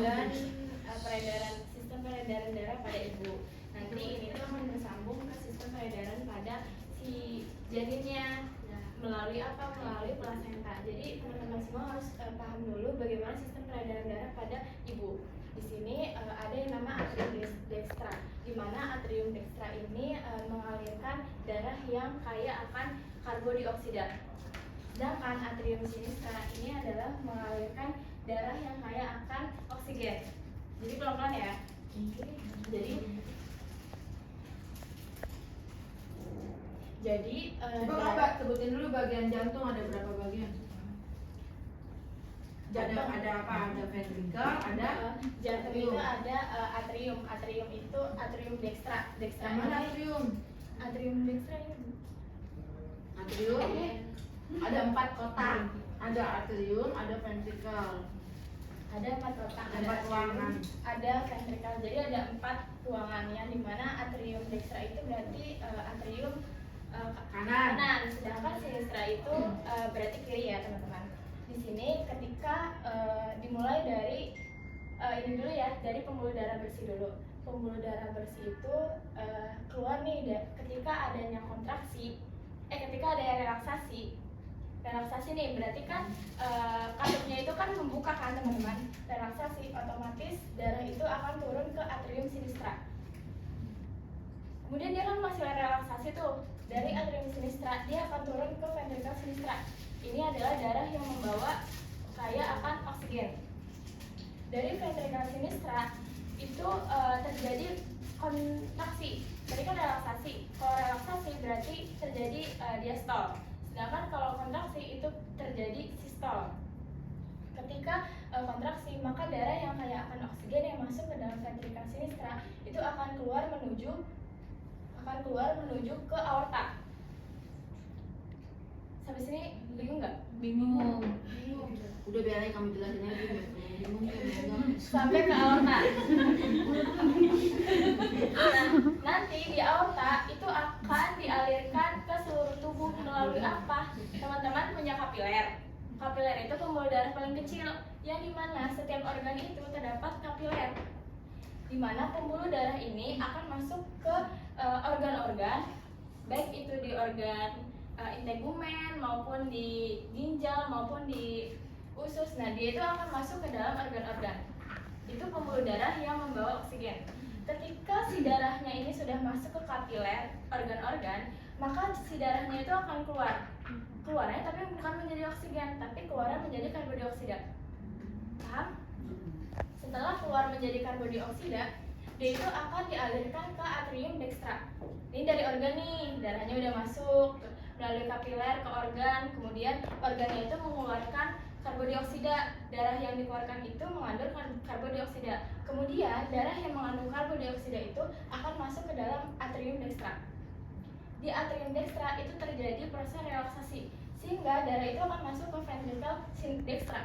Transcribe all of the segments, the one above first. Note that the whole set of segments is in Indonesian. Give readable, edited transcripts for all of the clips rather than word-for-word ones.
organ peredaran sistem peredaran darah pada ibu. Nanti ini tuh akan bersambung ke sistem peredaran pada si janinnya. Melalui apa? Melalui plasenta. Jadi teman-teman semua harus paham dulu bagaimana sistem peredaran darah pada ibu. Di sini ada yang nama atrium dextra, di mana atrium dextra ini mengalirkan darah yang kaya akan karbodioksida. Sedangkan atrium sinistra ini adalah mengalirkan darah yang kaya akan oksigen. Jadi pelan-pelan ya. Jadi Coba sebutin dulu bagian jantung ada berapa bagian? Ada apa? Ada ventrikel, ada jantung itu ada atrium. Atrium itu atrium dextra. Dextra mana atrium? Atrium dextra ini. Atrium ada 4 kotak. Ada atrium, ada ventrikel. Ada 4 kotak. Ada 4 ruangan. Ada ventrikel. Jadi ada 4 ruangan yang dimana atrium dextra itu berarti atrium kanan, sedangkan sinistra itu berarti kiri ya teman-teman. Di sini ketika dimulai dari ini dulu ya, dari pembuluh darah bersih dulu. Pembuluh darah bersih itu keluar nih ketika adanya kontraksi, ketika ada relaksasi. Relaksasi nih berarti kan katupnya itu kan membuka kan teman-teman. Relaksasi otomatis darah itu akan turun ke atrium sinistra. Kemudian dia kan masih relaksasi tuh, dari atrium sinistra dia akan turun ke ventrikel sinistra. Ini adalah darah yang membawa kaya akan oksigen. Dari ventrikel sinistra itu terjadi kontraksi. Tadi kan relaksasi. Kalau relaksasi berarti terjadi diastol. Sedangkan kalau kontraksi itu terjadi sistol. Ketika kontraksi, maka darah yang kaya akan oksigen yang masuk ke dalam ventrikel sinistra itu akan keluar menuju ke aorta. Sampai sini bingung nggak? Bingung. Udah biar aja kamu jelasin aja. Bingung. Sampai ke aorta. Nah, nanti di aorta itu akan dialirkan ke seluruh tubuh melalui apa? Teman-teman punya kapiler. Kapiler itu pembuluh darah paling kecil, yang dimana setiap organ itu terdapat kapiler. Dimana pembuluh darah ini akan masuk ke organ-organ, baik itu di organ integumen maupun di ginjal maupun di usus. Nah, dia itu akan masuk ke dalam organ-organ. Itu pembuluh darah yang membawa oksigen. Ketika si darahnya ini sudah masuk ke kapiler organ-organ, maka si darahnya itu akan keluarnya tapi bukan menjadi oksigen, tapi keluarnya menjadi karbodioksida. Paham? Setelah keluar menjadi karbodioksida, dia itu akan dialirkan ke atrium dextra. Ini dari organ nih, darahnya udah masuk melalui kapiler ke organ, kemudian organnya itu mengeluarkan karbodioksida. Darah yang dikeluarkan itu mengandung karbodioksida. Kemudian darah yang mengandung karbodioksida itu akan masuk ke dalam atrium dextra. Di atrium dextra itu terjadi proses relaksasi, sehingga darah itu akan masuk ke ventrikel dextra.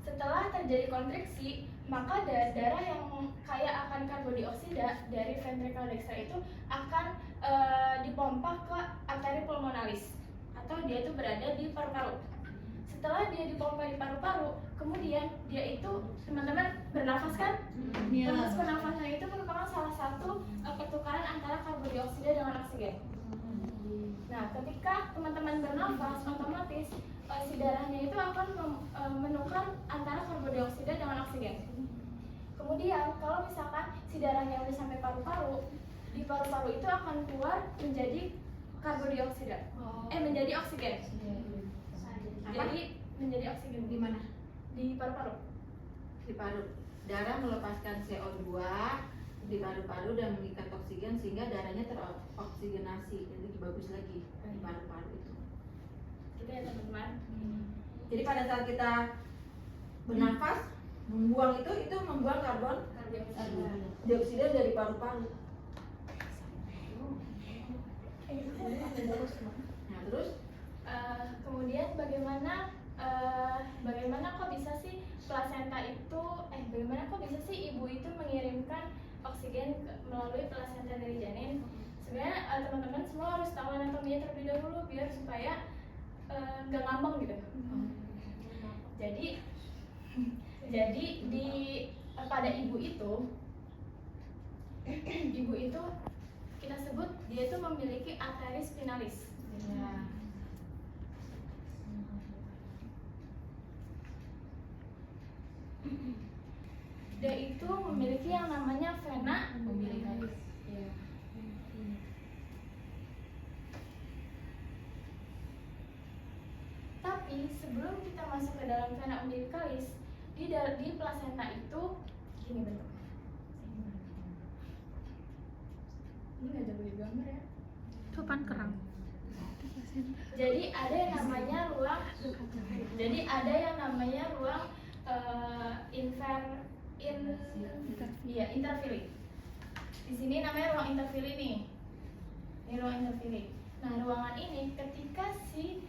Setelah terjadi kontraksi, maka darah yang kaya akan karbodioksida dari ventrikel dextra itu akan dipompa ke arteri pulmonalis, atau dia itu berada di paru-paru. Setelah dia dipompa di paru-paru, kemudian dia itu, teman-teman bernafas kan? Proses pernafasan itu merupakan salah satu pertukaran antara karbodioksida dengan oksigen. Nah, ketika teman-teman bernafas, otomatis si darahnya itu akan menukar antara karbodioksida dengan oksigen. Kemudian kalau misalkan si darahnya udah sampai paru-paru, di paru-paru itu akan keluar menjadi karbodioksida, menjadi oksigen. Jadi menjadi oksigen Di mana? Di paru-paru. Di paru. Darah melepaskan CO2 di paru-paru dan mengikat oksigen sehingga darahnya teroksigenasi. Jadi bagus lagi di paru-paru itu. Gitu ya teman-teman. Jadi pada saat kita bernafas, membuang itu membuang karbon dioksida dari paru-paru. Nah, terus kemudian bagaimana kok bisa sih plasenta itu bagaimana kok bisa sih ibu itu mengirimkan oksigen melalui plasenta dari janin? Sebenarnya teman-teman semua harus tahu anatominya terlebih dahulu biar supaya nggak ngambang gitu. Jadi Jadi pada ibu itu kita sebut dia itu memiliki arteris spinalis. Ya. Dia itu memiliki yang namanya vena Umbilicalis. Ya. Tapi sebelum kita masuk ke dalam vena umbilicalis, di plasenta itu gini bentuknya. Ini nggak jago digambar ya. Sopan kerang. Jadi ada yang namanya ruang interfili. Di sini namanya ruang interfili nih. Ini ruang interfili. Nah, ruangan ini ketika si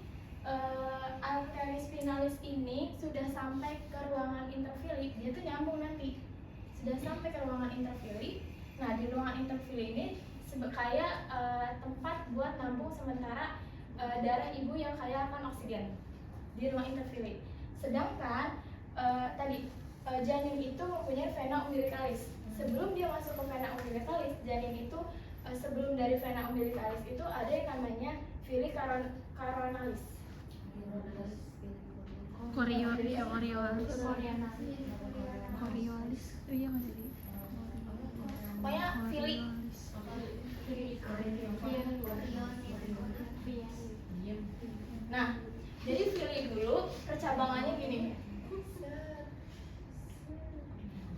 arteris spinalis ini sudah sampai ke ruangan interfili, dia tuh nyambung nanti. Sudah sampai ke ruangan interfili. Nah, di ruangan interfili ini kayak tempat buat nampung sementara darah ibu yang kaya akan oksigen di ruang interfili. Sedangkan janin itu mempunyai vena umbilicalis. Sebelum dia masuk ke vena umbilicalis, janin itu sebelum dari vena umbilicalis itu ada yang namanya fili coronalis. Coriolis. Oh iya nggak sih? Pokoknya fili. Nah, jadi fili dulu percabangannya gini.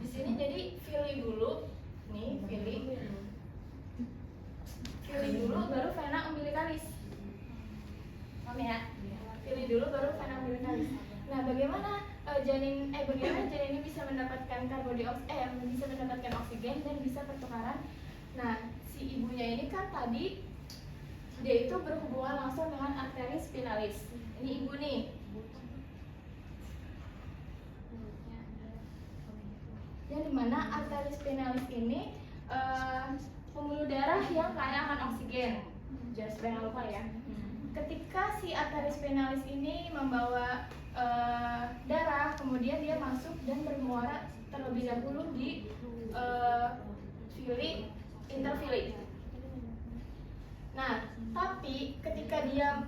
Di sini jadi fili dulu, nih fili dulu baru vena umbilicalis. Paham ya? Fili dulu baru vena umbilicalis. Nah, bagaimana janin ini bisa mendapatkan bisa mendapatkan oksigen dan bisa pertukaran. Nah, si ibunya ini kan tadi dia itu berhubungan langsung dengan arteris spinalis. Ini ibu nih. Yang dimana arteris spinalis ini pembuluh darah yang kaya akan oksigen. Jangan sampai lupa ya. Ketika si arteris spinalis ini membawa darah, kemudian dia masuk dan bermuara terlebih dahulu di fili interfili. Nah, tapi ketika dia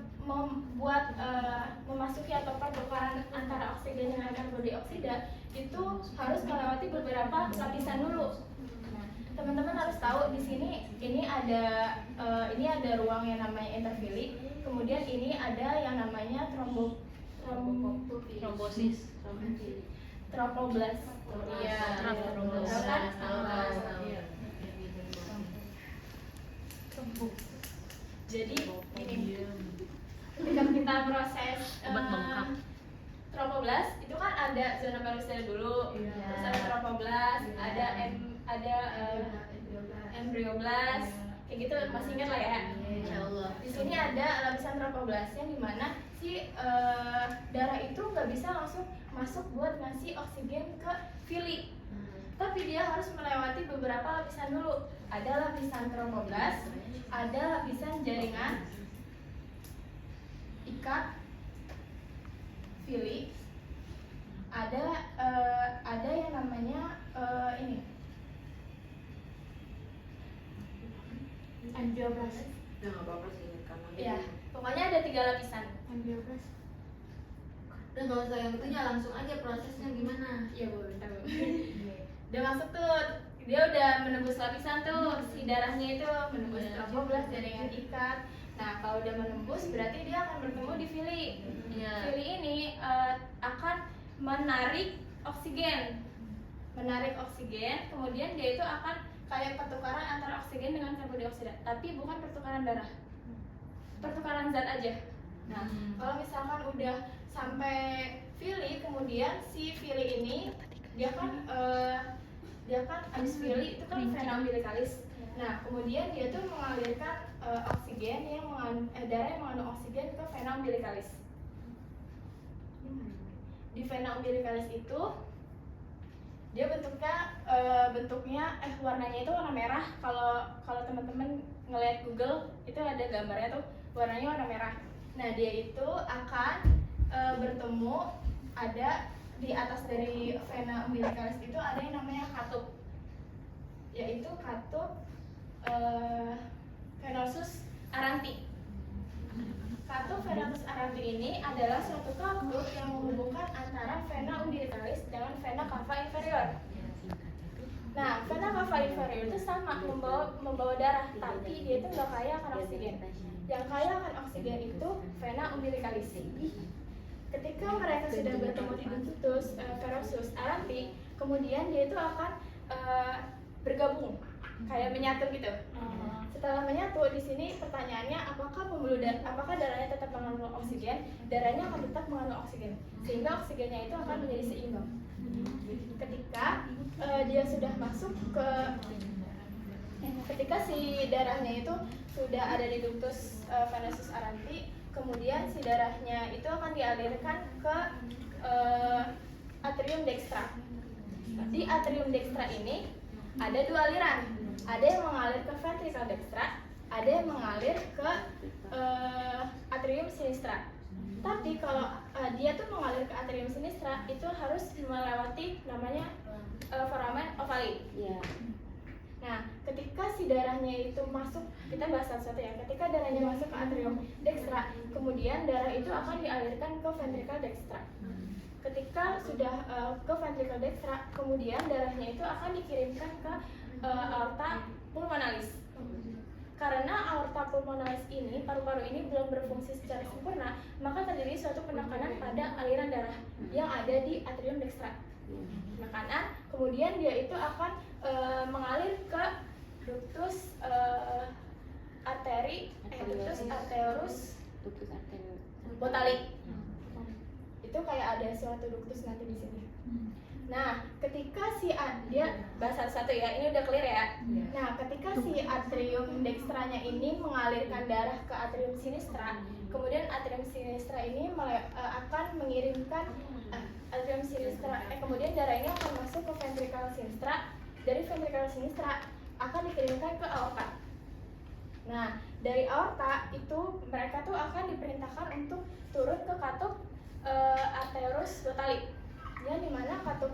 memasuki atau pertukaran antara oksigen dengan karbon dioksida itu harus melewati beberapa lapisan dulu. Nah, teman-teman harus tahu di sini ini ada ruang yang namanya interfili, kemudian ini ada yang namanya Trombosis. tromboblas. Iya, Tromboblas. tahu kan? Jadi ini ketika kita proses Obat bengkak. tromboblas itu kan ada zona parusel dulu, terus ada tromboblas, ada embrioblas, kayak gitu masih ingat lah ya. Insyaallah. Di sini ada lapisan tromboblas yang dimana si darah itu nggak bisa langsung masuk buat ngasih oksigen ke fili, tapi dia harus melewati beberapa lapisan dulu. Ada lapisan tromboblas, ada lapisan jaringan ikat fili, ada yang namanya ini embrioblas. Nah, nggak apa-apa sih karena Ya, pokoknya ada 3 lapisan. Embrioblas. udah nggak usah yang itunya, langsung aja prosesnya gimana. Iya bu, bentar bu. Udah masuk tuh, dia udah menembus lapisan tuh, si darahnya itu menembus tromboblas, jaringan ikat. Nah, kalau udah menembus berarti dia akan bertemu di fili. Fili ini akan menarik oksigen, kemudian dia itu akan kayak pertukaran antara oksigen dengan karbon dioksida, tapi bukan pertukaran darah, pertukaran zat aja. Nah, kalau misalkan udah sampai fili, kemudian si fili ini dia kan habis fili itu kan vena umbilicalis. Nah, kemudian dia tuh mengalirkan oksigen darah yang mengandung oksigen ke vena umbilicalis. Di vena umbilicalis itu dia warnanya itu warna merah. Kalau teman-teman ngelihat Google itu ada gambarnya tuh, warnanya warna merah. Nah, dia itu akan bertemu ada di atas dari vena umbilicalis itu ada yang namanya katup, yaitu katup venosus aranti. Katup venosus aranti ini adalah suatu katup yang menghubungkan antara vena umbilicalis dengan vena cava inferior. Nah, vena cava inferior itu sama membawa darah, tapi dia itu nggak kaya akan oksigen. Yang kaya akan oksigen itu vena umbilicalis. Ketika mereka sudah bertemu di ductus venosus aranti, kemudian dia itu akan bergabung, kayak menyatu gitu. Setelah menyatu, di sini pertanyaannya apakah darahnya tetap mengandung oksigen? Darahnya akan tetap mengandung oksigen, sehingga oksigennya itu akan menjadi seimbang. Ketika dia sudah masuk ke ketika si darahnya itu sudah ada di ductus venosus aranti, kemudian si darahnya itu akan dialirkan ke atrium dextra. Di atrium dextra ini ada dua aliran, ada yang mengalir ke ventricle dextra, ada yang mengalir ke atrium sinistra. Tapi kalau dia tuh mengalir ke atrium sinistra, itu harus melewati namanya foramen ovale. Nah, ketika si darahnya itu masuk, kita bahas satu-satu ya. Ketika darahnya masuk ke atrium dextra, kemudian darah itu akan dialirkan ke ventricle dextra. Ketika sudah ke ventricle dextra, kemudian darahnya itu akan dikirimkan ke aorta pulmonalis. Karena aorta pulmonalis ini, paru-paru ini belum berfungsi secara sempurna, maka terjadi suatu penekanan pada aliran darah yang ada di atrium dextra. Penekanan, kemudian dia itu akan mengalir ke ductus arteriosus botali. Itu kayak ada suatu ductus nanti di sini. Nah, ketika si dia bahasa satu ya, ini udah clear ya. Nah, ketika si atrium dextranya ini mengalirkan darah ke atrium sinistra, kemudian atrium sinistra ini akan mengirimkan atrium sinistra, kemudian darah ini akan masuk ke ventricle sinistra. Dari ventricle sinistra akan dikirimkan ke aorta. Nah, dari aorta itu mereka tuh akan diperintahkan untuk turun ke katup arterius botali, yang dimana katup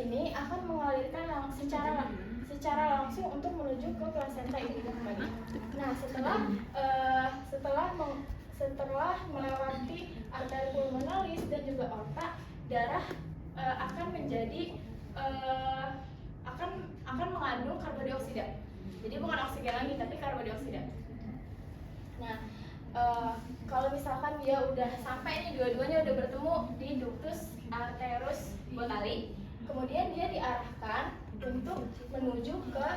ini akan mengalirkan secara langsung untuk menuju ke plasenta ibu kembali. Nah, setelah melewati arteri pulmonalis dan juga aorta, darah akan menjadi akan mengandung karbodioksida. Jadi bukan oksigen lagi, tapi karbodioksida. Nah, kalau misalkan dia udah sampai nih, dua-duanya udah bertemu di ductus arterius botali, kemudian dia diarahkan untuk menuju ke